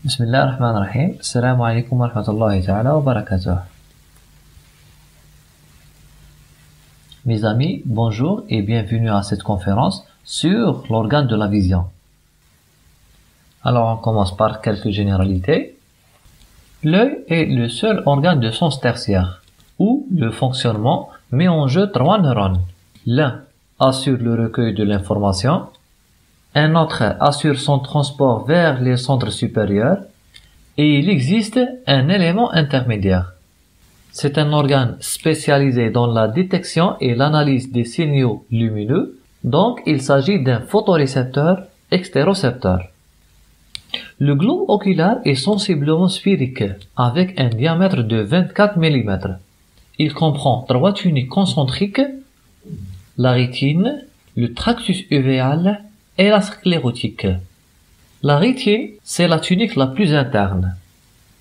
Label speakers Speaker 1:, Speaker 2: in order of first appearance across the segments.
Speaker 1: بسم الله الرحمن الرحيم. السلام عليكم ورحمة الله تعالى وبركاته. Mes amis, bonjour et bienvenue à cette conférence sur l'organe de la vision. Alors on commence par quelques généralités. L'œil est le seul organe de sens tertiaire où le fonctionnement met en jeu trois neurones. L'un assure le recueil de l'information, un autre assure son transport vers les centres supérieurs et il existe un élément intermédiaire. C'est un organe spécialisé dans la détection et l'analyse des signaux lumineux, donc il s'agit d'un photorécepteur extérocepteur. Le globe oculaire est sensiblement sphérique avec un diamètre de 24 mm. Il comprend trois tuniques concentriques, la rétine, le tractus uvéal et la sclérotique. La rétine, c'est la tunique la plus interne.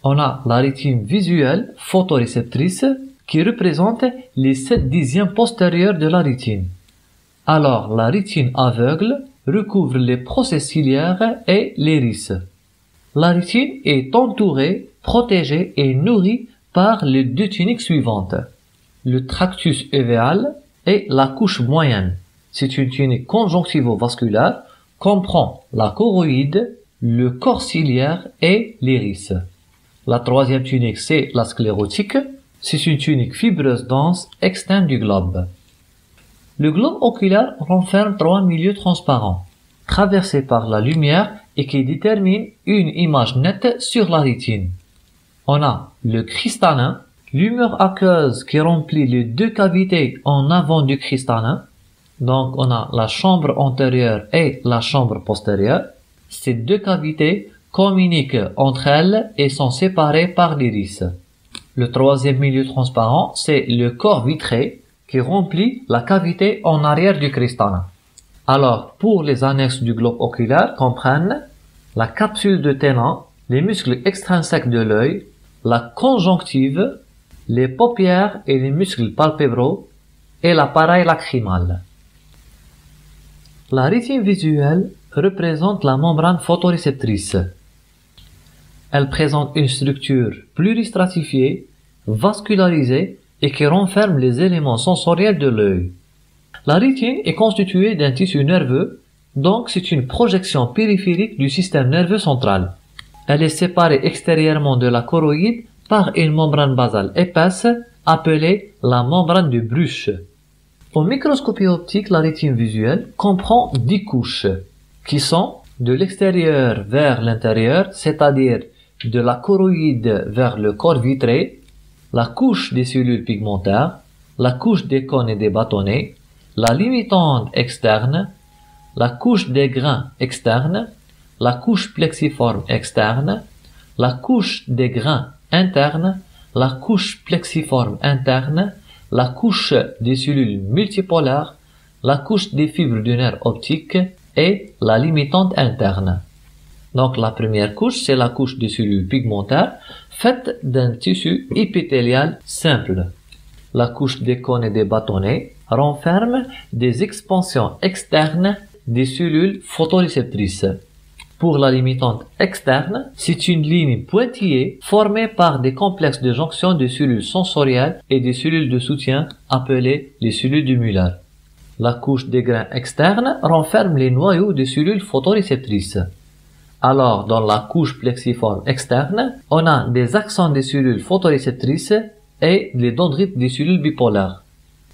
Speaker 1: On a la rétine visuelle photoréceptrice qui représente les 7/10 postérieurs de la rétine. Alors la rétine aveugle recouvre les procès ciliaires et l'iris. La rétine est entourée, protégée et nourrie par les deux tuniques suivantes. Le tractus uvéal et la couche moyenne. C'est une tunique conjonctivo-vasculaire, comprend la choroïde, le corps ciliaire et l'iris. La troisième tunique, c'est la sclérotique. C'est une tunique fibreuse dense externe du globe. Le globe oculaire renferme trois milieux transparents, traversés par la lumière et qui déterminent une image nette sur la rétine. On a le cristallin, l'humeur aqueuse qui remplit les deux cavités en avant du cristallin. Donc on a la chambre antérieure et la chambre postérieure. Ces deux cavités communiquent entre elles et sont séparées par l'iris. Le troisième milieu transparent, c'est le corps vitré qui remplit la cavité en arrière du cristallin. Alors, pour les annexes du globe oculaire comprennent la capsule de Tennant, les muscles extrinsèques de l'œil, la conjonctive, les paupières et les muscles palpébraux et l'appareil lacrymal. La rétine visuelle représente la membrane photoréceptrice. Elle présente une structure pluristratifiée, vascularisée et qui renferme les éléments sensoriels de l'œil. La rétine est constituée d'un tissu nerveux, donc c'est une projection périphérique du système nerveux central. Elle est séparée extérieurement de la choroïde par une membrane basale épaisse appelée la membrane de Bruch. En microscopie optique, la rétine visuelle comprend 10 couches, qui sont de l'extérieur vers l'intérieur, c'est-à-dire de la choroïde vers le corps vitré, la couche des cellules pigmentaires, la couche des cônes et des bâtonnets, la limitante externe, la couche des grains externe, la couche plexiforme externe, la couche des grains interne, la couche plexiforme interne, la couche des cellules multipolaires, la couche des fibres du nerf optique et la limitante interne. Donc la première couche, c'est la couche des cellules pigmentaires faite d'un tissu épithélial simple. La couche des cônes et des bâtonnets renferme des expansions externes des cellules photoréceptrices. Pour la limitante externe, c'est une ligne pointillée formée par des complexes de jonction de cellules sensorielles et des cellules de soutien appelées les cellules de Müller. La couche des grains externes renferme les noyaux des cellules photoréceptrices. Alors, dans la couche plexiforme externe, on a des axons des cellules photoréceptrices et les dendrites des cellules bipolaires.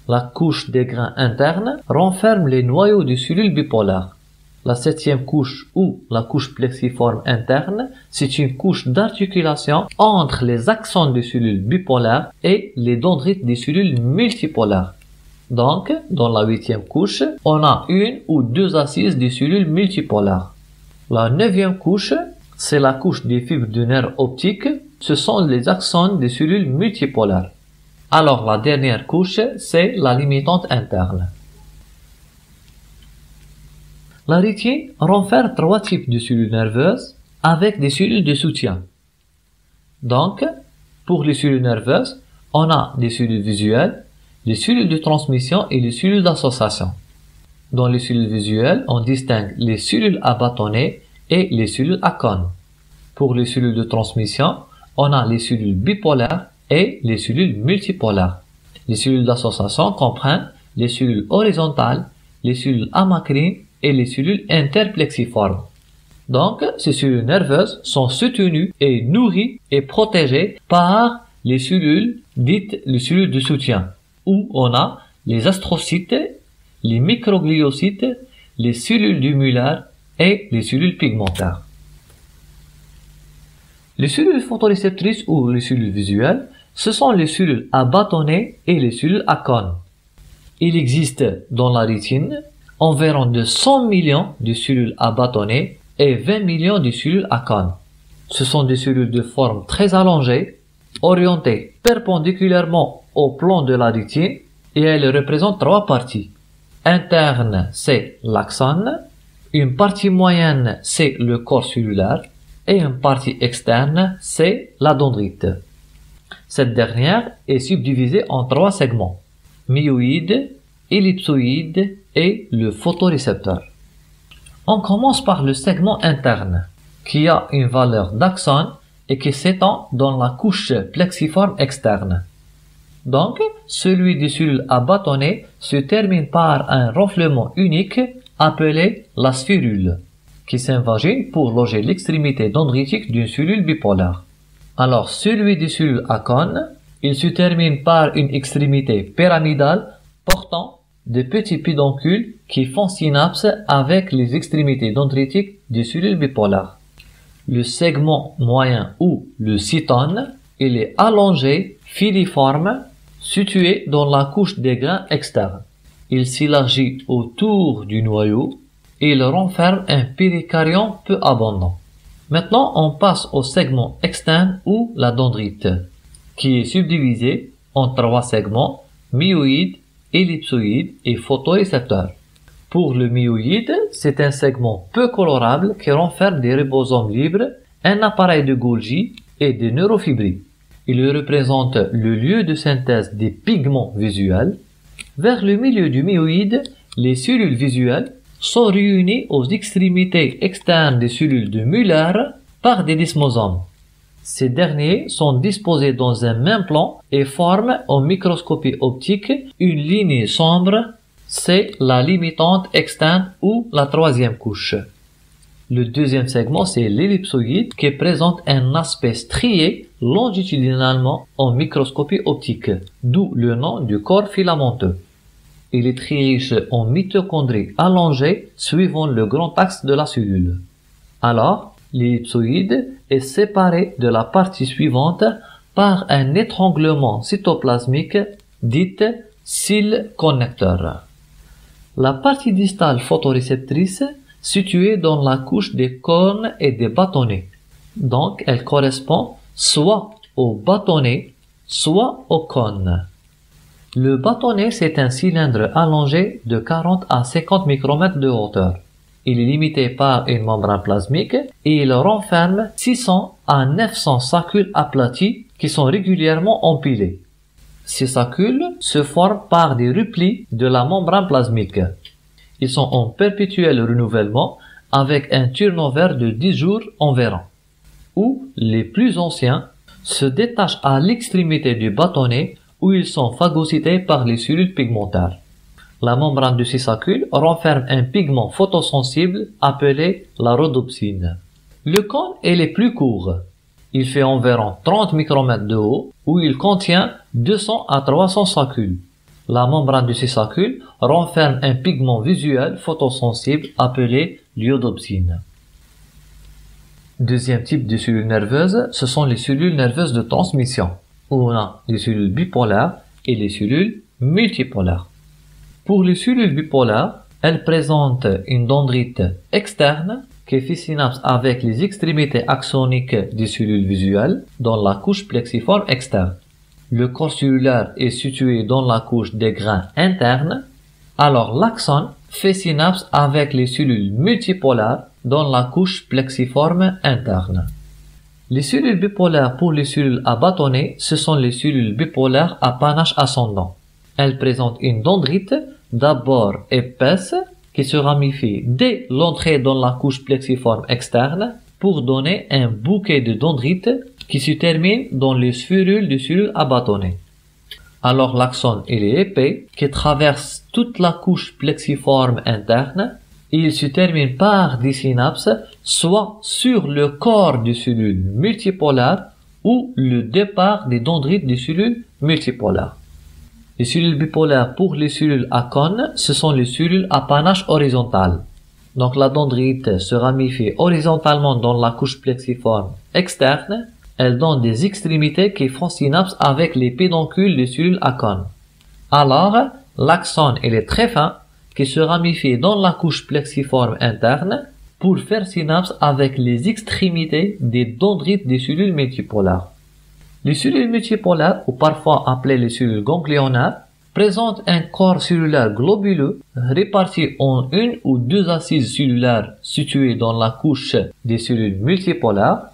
Speaker 1: La couche des grains internes renferme les noyaux des cellules bipolaires. La septième couche ou la couche plexiforme interne, c'est une couche d'articulation entre les axons des cellules bipolaires et les dendrites des cellules multipolaires. Donc, dans la huitième couche, on a une ou deux assises des cellules multipolaires. La neuvième couche, c'est la couche des fibres du nerf optique. Ce sont les axones des cellules multipolaires. Alors, la dernière couche, c'est la limitante interne. La rétine renferme trois types de cellules nerveuses avec des cellules de soutien. Donc, pour les cellules nerveuses, on a des cellules visuelles, des cellules de transmission et les cellules d'association. Dans les cellules visuelles, on distingue les cellules à bâtonnets et les cellules à cônes. Pour les cellules de transmission, on a les cellules bipolaires et les cellules multipolaires. Les cellules d'association comprennent les cellules horizontales, les cellules amacrines et les cellules interplexiformes. Donc, ces cellules nerveuses sont soutenues et nourries et protégées par les cellules dites les cellules de soutien, où on a les astrocytes, les microgliocytes, les cellules du Müller et les cellules pigmentaires. Les cellules photoréceptrices ou les cellules visuelles, ce sont les cellules à bâtonnets et les cellules à cônes. Il existe dans la rétine environ de 100 millions de cellules à bâtonnets et 20 millions de cellules à cônes. Ce sont des cellules de forme très allongée, orientées perpendiculairement au plan de la rétine, et elles représentent trois parties. Interne, c'est l'axone, une partie moyenne, c'est le corps cellulaire, et une partie externe, c'est la dendrite. Cette dernière est subdivisée en trois segments: myoïde, ellipsoïde et le photorécepteur. On commence par le segment interne, qui a une valeur d'axone et qui s'étend dans la couche plexiforme externe. Donc, celui des cellules à bâtonnets se termine par un renflement unique appelé la sphénule, qui s'invagine pour loger l'extrémité dendritique d'une cellule bipolaire. Alors, celui des cellules à cônes, il se termine par une extrémité pyramidale portant de petits pédoncules qui font synapse avec les extrémités dendritiques des cellules bipolaires. Le segment moyen ou le cytone, il est allongé, filiforme, situé dans la couche des grains externes. Il s'élargit autour du noyau et il renferme un péricaryon peu abondant. Maintenant, on passe au segment externe ou la dendrite, qui est subdivisé en trois segments: myoïde, ellipsoïde et photorécepteur. Pour le myoïde, c'est un segment peu colorable qui renferme des ribosomes libres, un appareil de Golgi et des neurofibrilles. Il représente le lieu de synthèse des pigments visuels. Vers le milieu du myoïde, les cellules visuelles sont réunies aux extrémités externes des cellules de Müller par des desmosomes. Ces derniers sont disposés dans un même plan et forment en microscopie optique une ligne sombre, c'est la limitante externe ou la troisième couche. Le deuxième segment, c'est l'ellipsoïde qui présente un aspect strié longitudinalement en microscopie optique, d'où le nom du corps filamenteux. Il est très riche en mitochondries allongées suivant le grand axe de la cellule. Alors, l'ellipsoïde est séparé de la partie suivante par un étranglement cytoplasmique dit cil connecteur. La partie distale photoréceptrice située dans la couche des cônes et des bâtonnets. Donc, elle correspond soit au bâtonnet, soit au cône. Le bâtonnet, c'est un cylindre allongé de 40 à 50 micromètres de hauteur. Il est limité par une membrane plasmique et il renferme 600 à 900 saccules aplaties qui sont régulièrement empilées. Ces saccules se forment par des replis de la membrane plasmique. Ils sont en perpétuel renouvellement avec un turnover de 10 jours environ, où les plus anciens se détachent à l'extrémité du bâtonnet où ils sont phagocytés par les cellules pigmentaires. La membrane de ces saccules renferme un pigment photosensible appelé la rhodopsine. Le cône est le plus court. Il fait environ 30 micromètres de haut, où il contient 200 à 300 saccules. La membrane de ces saccules renferme un pigment visuel photosensible appelé l'iodopsine. Deuxième type de cellules nerveuses, ce sont les cellules nerveuses de transmission, où on a les cellules bipolaires et les cellules multipolaires. Pour les cellules bipolaires, elles présentent une dendrite externe qui fait synapse avec les extrémités axoniques des cellules visuelles dans la couche plexiforme externe. Le corps cellulaire est situé dans la couche des grains internes, alors l'axone fait synapse avec les cellules multipolaires dans la couche plexiforme interne. Les cellules bipolaires pour les cellules à bâtonnets, ce sont les cellules bipolaires à panache ascendant. Elles présentent une dendrite d'abord épaisse qui se ramifie dès l'entrée dans la couche plexiforme externe pour donner un bouquet de dendrites qui se termine dans les sphérules de cellules à bâtonnets. Alors l'axone il est épais, qui traverse toute la couche plexiforme interne, et il se termine par des synapses, soit sur le corps des cellules multipolaires ou le départ des dendrites des cellules multipolaires. Les cellules bipolaires pour les cellules à cône, ce sont les cellules à panache horizontale. Donc la dendrite se ramifie horizontalement dans la couche plexiforme externe. Elle donne des extrémités qui font synapse avec les pédoncules des cellules à cône. Alors, l'axone il est très fin, qui se ramifie dans la couche plexiforme interne pour faire synapse avec les extrémités des dendrites des cellules multipolaires. Les cellules multipolaires, ou parfois appelées les cellules ganglionnaires, présentent un corps cellulaire globuleux réparti en une ou deux assises cellulaires situées dans la couche des cellules multipolaires,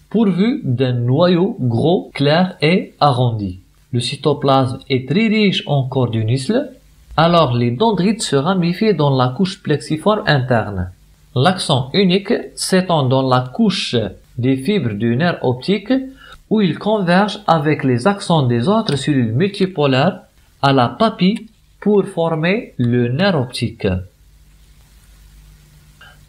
Speaker 1: pourvu d'un noyau gros, clair et arrondi. Le cytoplasme est très riche en cordonisles, alors les dendrites se ramifient dans la couche plexiforme interne. L'axone unique s'étend dans la couche des fibres du nerf optique où il converge avec les axones des autres cellules multipolaires à la papille pour former le nerf optique.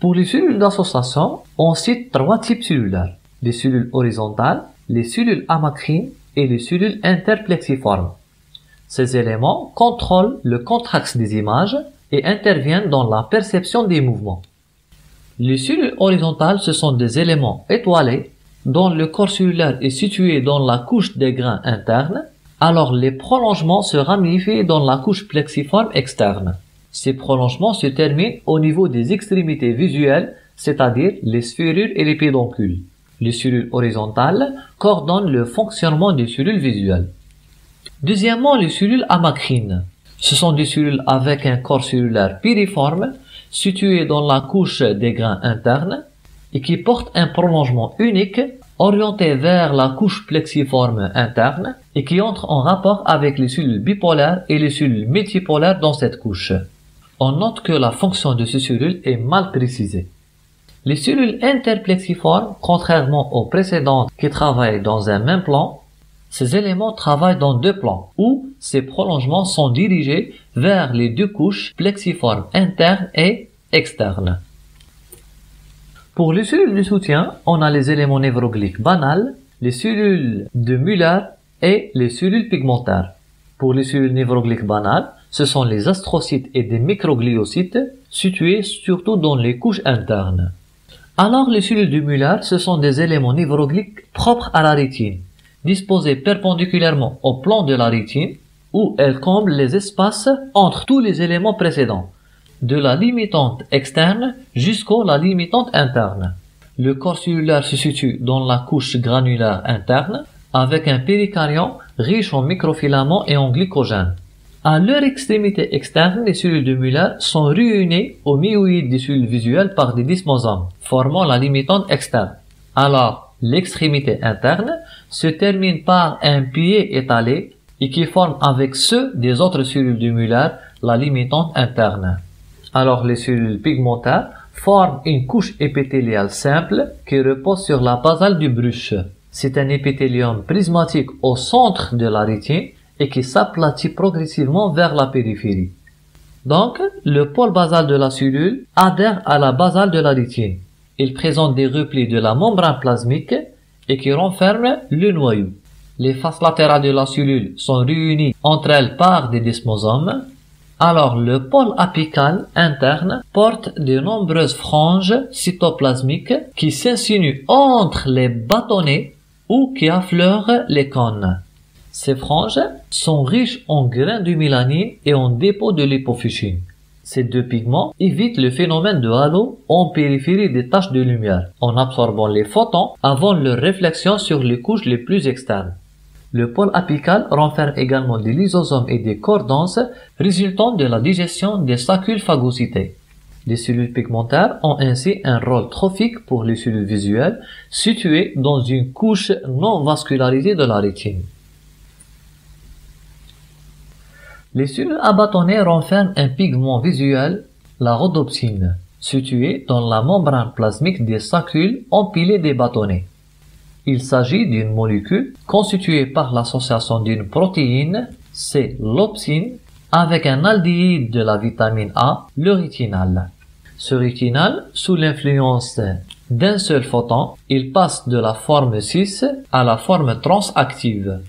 Speaker 1: Pour les cellules d'association, on cite trois types cellulaires: les cellules horizontales, les cellules amacrines et les cellules interplexiformes. Ces éléments contrôlent le contraste des images et interviennent dans la perception des mouvements. Les cellules horizontales, ce sont des éléments étoilés dont le corps cellulaire est situé dans la couche des grains internes, alors les prolongements se ramifient dans la couche plexiforme externe. Ces prolongements se terminent au niveau des extrémités visuelles, c'est-à-dire les sphérules et les pédoncules. Les cellules horizontales coordonnent le fonctionnement des cellules visuelles. Deuxièmement, les cellules amacrines. Ce sont des cellules avec un corps cellulaire piriforme situé dans la couche des grains internes et qui portent un prolongement unique orienté vers la couche plexiforme interne et qui entre en rapport avec les cellules bipolaires et les cellules multipolaires dans cette couche. On note que la fonction de ces cellules est mal précisée. Les cellules interplexiformes, contrairement aux précédentes qui travaillent dans un même plan, ces éléments travaillent dans deux plans, où ces prolongements sont dirigés vers les deux couches plexiformes internes et externes. Pour les cellules de soutien, on a les éléments névrogliques banals, les cellules de Müller et les cellules pigmentaires. Pour les cellules névrogliques banales, ce sont les astrocytes et des microgliocytes situés surtout dans les couches internes. Alors les cellules de Müller, ce sont des éléments névrogliques propres à la rétine, disposées perpendiculairement au plan de la rétine, où elles comblent les espaces entre tous les éléments précédents, de la limitante externe jusqu'à la limitante interne. Le corps cellulaire se situe dans la couche granulaire interne, avec un péricaryon riche en microfilaments et en glycogène. À leur extrémité externe, les cellules de Müller sont réunies au myoïde des cellules visuelles par des dysmosomes, formant la limitante externe. Alors, l'extrémité interne se termine par un pilier étalé et qui forme avec ceux des autres cellules de Müller la limitante interne. Alors, les cellules pigmentaires forment une couche épithéliale simple qui repose sur la basale du Bruch. C'est un épithélium prismatique au centre de la rétine et qui s'aplatit progressivement vers la périphérie. Donc, le pôle basal de la cellule adhère à la basale de la rétine. Il présente des replis de la membrane plasmique et qui renferment le noyau. Les faces latérales de la cellule sont réunies entre elles par des desmosomes. Alors, le pôle apical interne porte de nombreuses franges cytoplasmiques qui s'insinuent entre les bâtonnets ou qui affleurent les cônes. Ces franges sont riches en grains de mélanine et en dépôts de lipofuscine. Ces deux pigments évitent le phénomène de halo en périphérie des taches de lumière, en absorbant les photons avant leur réflexion sur les couches les plus externes. Le pôle apical renferme également des lysosomes et des corps denses résultant de la digestion des saccules phagocytés. Les cellules pigmentaires ont ainsi un rôle trophique pour les cellules visuelles situées dans une couche non vascularisée de la rétine. Les cellules à bâtonnets renferment un pigment visuel, la rhodopsine. situé dans la membrane plasmique des saccules empilées des bâtonnets. Il s'agit d'une molécule constituée par l'association d'une protéine, c'est l'opsine, avec un aldéhyde de la vitamine A, le rétinal. Ce rétinal, sous l'influence d'un seul photon, il passe de la forme cis à la forme trans active.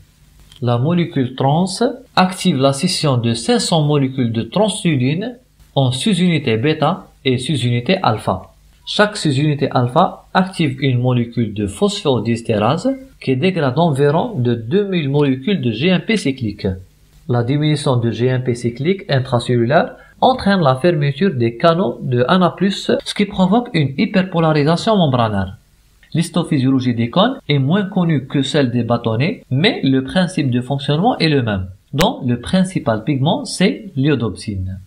Speaker 1: La molécule trans active la scission de 500 molécules de transudine en sous-unités bêta et sous-unité alpha. Chaque sous-unité alpha active une molécule de phosphodistérase qui dégrade environ de 2000 molécules de GMP cyclique. La diminution de GMP cyclique intracellulaire entraîne la fermeture des canaux de ANA+, ce qui provoque une hyperpolarisation membranaire. L'histophysiologie des cônes est moins connue que celle des bâtonnets, mais le principe de fonctionnement est le même, dont le principal pigment c'est l'iodopsine.